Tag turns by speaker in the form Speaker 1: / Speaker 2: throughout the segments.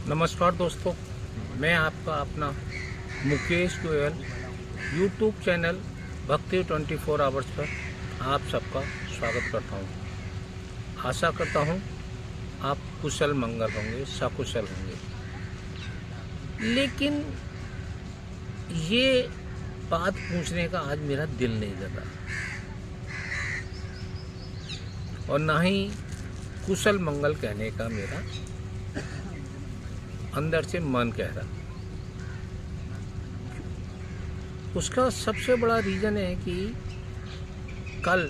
Speaker 1: नमस्कार दोस्तों, मैं आपका अपना मुकेश गोयल यूट्यूब चैनल भक्ति 24 आवर्स पर आप सबका स्वागत करता हूं। आशा करता हूं आप कुशल मंगल होंगे, सकुशल होंगे। लेकिन ये बात पूछने का आज मेरा दिल नहीं कर रहा और ना ही कुशल मंगल कहने का मेरा अंदर से मन कह रहा। उसका सबसे बड़ा रीज़न है कि कल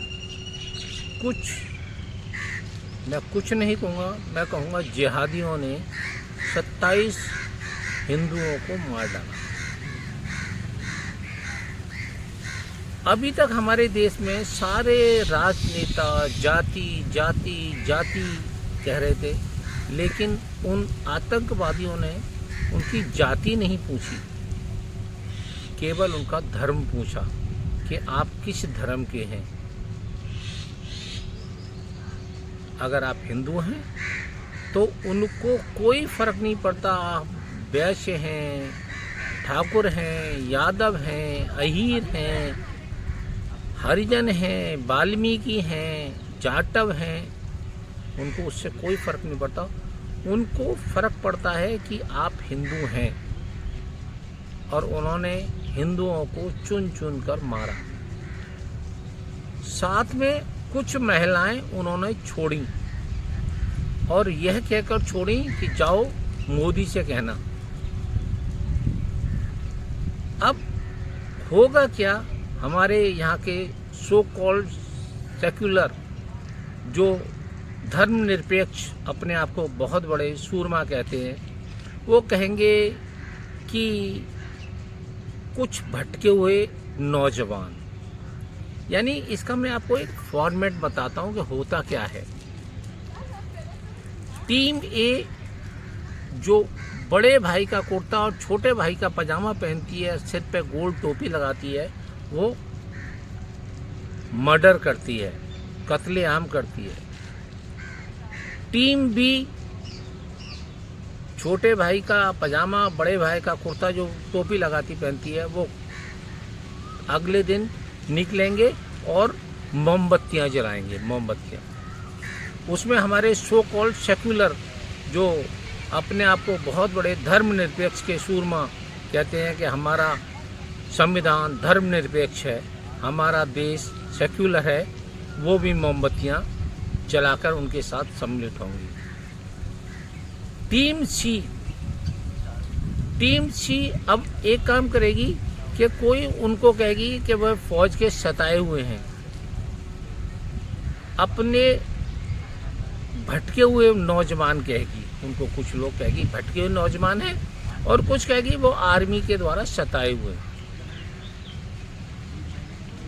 Speaker 1: मैं कुछ नहीं कहूँगा, मैं कहूँगा जिहादियों ने 27 हिंदुओं को मार डाला। अभी तक हमारे देश में सारे राजनेता जाति जाति जाति कह रहे थे, लेकिन उन आतंकवादियों ने उनकी जाति नहीं पूछी, केवल उनका धर्म पूछा कि आप किस धर्म के हैं। अगर आप हिंदू हैं तो उनको कोई फर्क नहीं पड़ता आप वैश्य हैं, ठाकुर हैं, यादव हैं, अहीर हैं, हरिजन हैं, वाल्मीकि हैं, जाटव हैं, उनको उससे कोई फर्क नहीं पड़ता। उनको फर्क पड़ता है कि आप हिंदू हैं, और उन्होंने हिंदुओं को चुन चुन कर मारा। साथ में कुछ महिलाएं उन्होंने छोड़ी और यह कहकर छोड़ी कि जाओ मोदी से कहना। अब होगा क्या, हमारे यहाँ के सो कॉल्ड सेक्युलर जो धर्मनिरपेक्ष अपने आप को बहुत बड़े सूरमा कहते हैं, वो कहेंगे कि कुछ भटके हुए नौजवान, यानी इसका मैं आपको एक फॉर्मेट बताता हूँ कि होता क्या है। टीम ए जो बड़े भाई का कुर्ता और छोटे भाई का पजामा पहनती है, सिर पे गोल टोपी लगाती है, वो मर्डर करती है, कत्लेआम करती है। टीम बी छोटे भाई का पजामा, बड़े भाई का कुर्ता जो टोपी लगाती पहनती है, वो अगले दिन निकलेंगे और मोमबत्तियां जलाएंगे। मोमबत्तियां, उसमें हमारे सो कॉल्ड सेक्युलर जो अपने आप को बहुत बड़े धर्मनिरपेक्ष के सूरमा कहते हैं कि हमारा संविधान धर्मनिरपेक्ष है, हमारा देश सेक्युलर है, वो भी मोमबत्तियां जलाकर उनके साथ सम्मिलित होंगी। टीम सी अब एक काम करेगी कि कोई उनको कहेगी कि वह फौज के सताए हुए हैं, अपने भटके हुए नौजवान कहेगी, उनको कुछ लोग कहेगी भटके हुए नौजवान हैं और कुछ कहेगी वो आर्मी के द्वारा सताए हुए।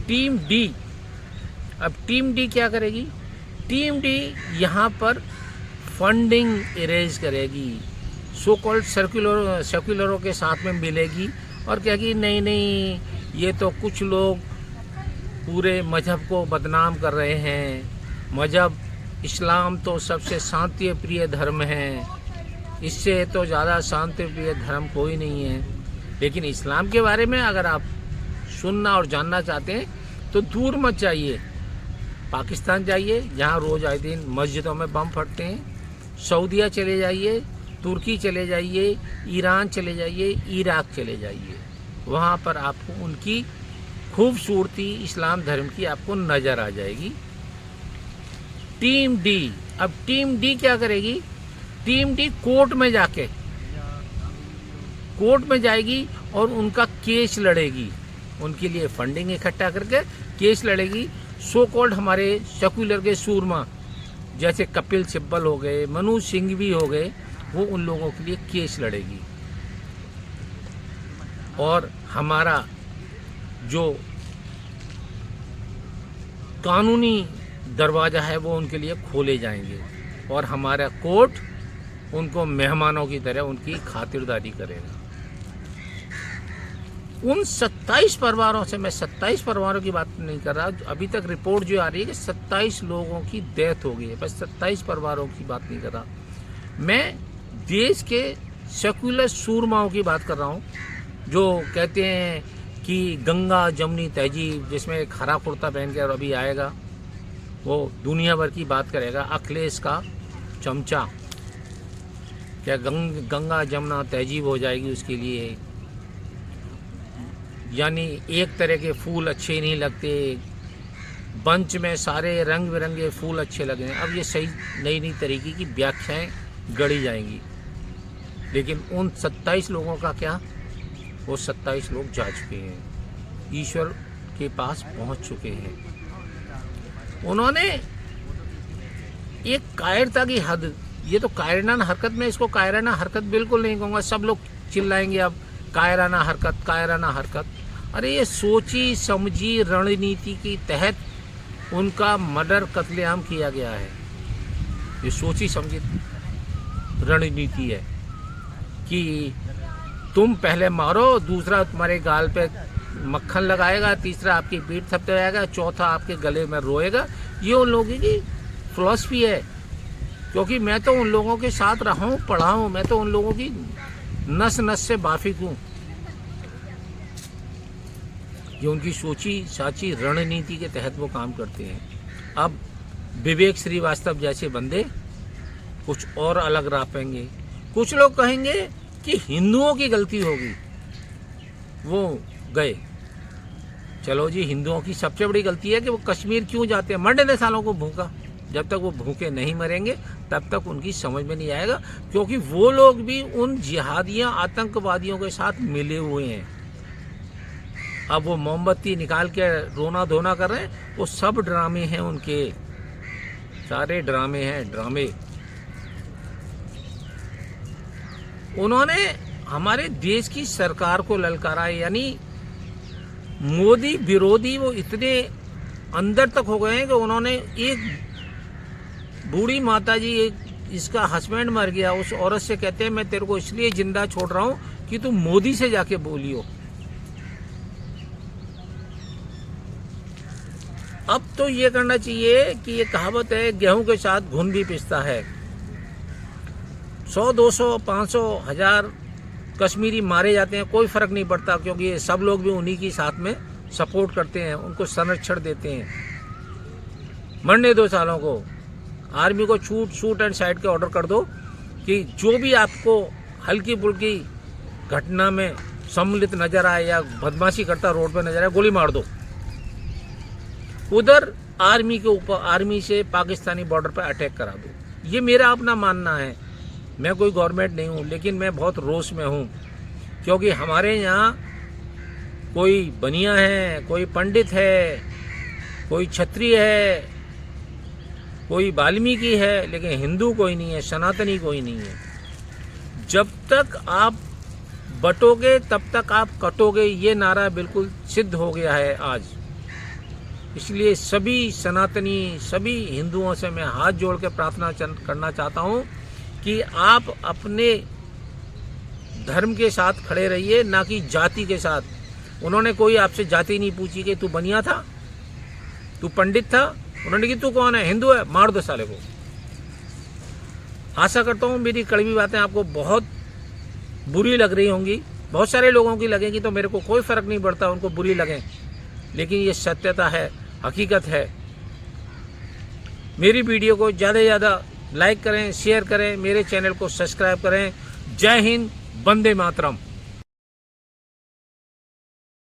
Speaker 1: टीम डी, अब टीम डी क्या करेगी? टीम डी यहाँ पर फंडिंग इरेज करेगी, सो कॉल्ड सेक्युलरों के साथ में मिलेगी और कहेगी नहीं नहीं, ये तो कुछ लोग पूरे मजहब को बदनाम कर रहे हैं, मजहब इस्लाम तो सबसे शांति प्रिय धर्म है, इससे तो ज़्यादा शांति प्रिय धर्म कोई नहीं है। लेकिन इस्लाम के बारे में अगर आप सुनना और जानना चाहते हैं तो दूर मत जाइए, पाकिस्तान जाइए जहाँ रोज़ आए दिन मस्जिदों में बम फटते हैं, सऊदीया चले जाइए, तुर्की चले जाइए, ईरान चले जाइए, इराक चले जाइए, वहाँ पर आपको उनकी खूबसूरती इस्लाम धर्म की आपको नज़र आ जाएगी। टीम डी, अब टीम डी क्या करेगी? टीम डी कोर्ट में जाएगी और उनका केस लड़ेगी, उनके लिए फंडिंग इकट्ठा करके केस लड़ेगी। सो कॉल्ड हमारे सेक्युलर के सूरमा जैसे कपिल सिब्बल हो गए, मनु सिंघवी हो गए, वो उन लोगों के लिए केस लड़ेगी और हमारा जो कानूनी दरवाज़ा है वो उनके लिए खोले जाएंगे और हमारा कोर्ट उनको मेहमानों की तरह उनकी खातिरदारी करेगा। उन 27 परिवारों से, मैं 27 परिवारों की बात नहीं कर रहा, अभी तक रिपोर्ट जो आ रही है कि 27 लोगों की डेथ हो गई है, बस 27 परिवारों की बात नहीं कर रहा। मैं देश के सेक्युलर सूरमाओं की बात कर रहा हूँ, जो कहते हैं कि गंगा जमुनी तहजीब, जिसमें एक हरा कुर्ता पहन के अभी आएगा, वो दुनिया भर की बात करेगा, अखिलेश का चमचा, क्या गंगा जमुना तहजीब हो जाएगी उसके लिए। यानी एक तरह के फूल अच्छे नहीं लगते, बंच में सारे रंग बिरंगे फूल अच्छे लगे। अब ये सही नई नई तरीके की व्याख्याएं गढ़ी जाएंगी, लेकिन उन 27 लोगों का क्या, वो 27 लोग जा चुके हैं, ईश्वर के पास पहुंच चुके हैं। उन्होंने एक कायरता की हद, ये तो कायराना हरकत, में इसको कायराना हरकत बिल्कुल नहीं कहूँगा, सब लोग चिल्लाएंगे अब कायराना हरकत, कायराना हरकत। अरे ये सोची समझी रणनीति के तहत उनका मर्डर, कत्लेआम किया गया है। ये सोची समझी रणनीति है कि तुम पहले मारो, दूसरा तुम्हारे गाल पे मक्खन लगाएगा, तीसरा आपकी पीठ थपथपाएगा, चौथा आपके गले में रोएगा। ये उन लोगों की फिलॉसफी है, क्योंकि मैं तो उन लोगों के साथ रहा हूँ, पढ़ा हूँ, मैं तो उन लोगों की नस नस से वाकिफ हूँ। ये उनकी सोची साची रणनीति के तहत वो काम करते हैं। अब विवेक श्रीवास्तव जैसे बंदे कुछ और अलग रापेंगे। कुछ लोग कहेंगे कि हिंदुओं की गलती होगी, वो गए। चलो जी, हिंदुओं की सबसे बड़ी गलती है कि वो कश्मीर क्यों जाते हैं, मरने दे सालों को भूखा। जब तक वो भूखे नहीं मरेंगे तब तक उनकी समझ में नहीं आएगा, क्योंकि वो लोग भी उन जिहादियों आतंकवादियों के साथ मिले हुए हैं। अब वो मोमबत्ती निकाल के रोना धोना कर रहे हैं, वो सब ड्रामे हैं उनके, सारे ड्रामे हैं, ड्रामे। उन्होंने हमारे देश की सरकार को ललकारा है, यानी मोदी विरोधी वो इतने अंदर तक हो गए हैं कि उन्होंने एक बूढ़ी माता जी, एक इसका हस्बैंड मर गया, उस औरत से कहते हैं मैं तेरे को इसलिए जिंदा छोड़ रहा हूं कि तू मोदी से जाके बोलियो। अब तो ये करना चाहिए कि ये कहावत है, गेहूं के साथ घुन भी पिसता है। 100, 200, 500, 1000 कश्मीरी मारे जाते हैं, कोई फर्क नहीं पड़ता, क्योंकि ये सब लोग भी उन्हीं की साथ में सपोर्ट करते हैं, उनको संरक्षण देते हैं। मरने दो सालों को, आर्मी को शूट एंड साइड के ऑर्डर कर दो कि जो भी आपको हल्की फुल्की घटना में सम्मिलित नजर आए या बदमाशी करता रोड पे नजर आए, गोली मार दो। उधर आर्मी के ऊपर, आर्मी से पाकिस्तानी बॉर्डर पर अटैक करा दो। ये मेरा अपना मानना है, मैं कोई गवर्नमेंट नहीं हूँ, लेकिन मैं बहुत रोष में हूँ, क्योंकि हमारे यहाँ कोई बनिया है, कोई पंडित है, कोई क्षत्रिय है, कोई वाल्मीकि है, लेकिन हिंदू कोई नहीं है, सनातनी कोई नहीं है। जब तक आप बटोगे तब तक आप कटोगे, ये नारा बिल्कुल सिद्ध हो गया है आज। इसलिए सभी सनातनी, सभी हिंदुओं से मैं हाथ जोड़ के प्रार्थना करना चाहता हूँ कि आप अपने धर्म के साथ खड़े रहिए, ना कि जाति के साथ। उन्होंने कोई आपसे जाति नहीं पूछी कि तू बनिया था, तू पंडित था, उन्होंने कि तू कौन है, हिंदू है, मार दो साले को। आशा करता हूँ मेरी कड़वी बातें आपको बहुत बुरी लग रही होंगी, बहुत सारे लोगों की लगेगी, तो मेरे को कोई फर्क नहीं पड़ता उनको बुरी लगें, लेकिन ये सत्यता है, हकीकत है। मेरी वीडियो को ज़्यादा से ज़्यादा लाइक करें, शेयर करें, मेरे चैनल को सब्सक्राइब करें। जय हिंद, वंदे मातरम।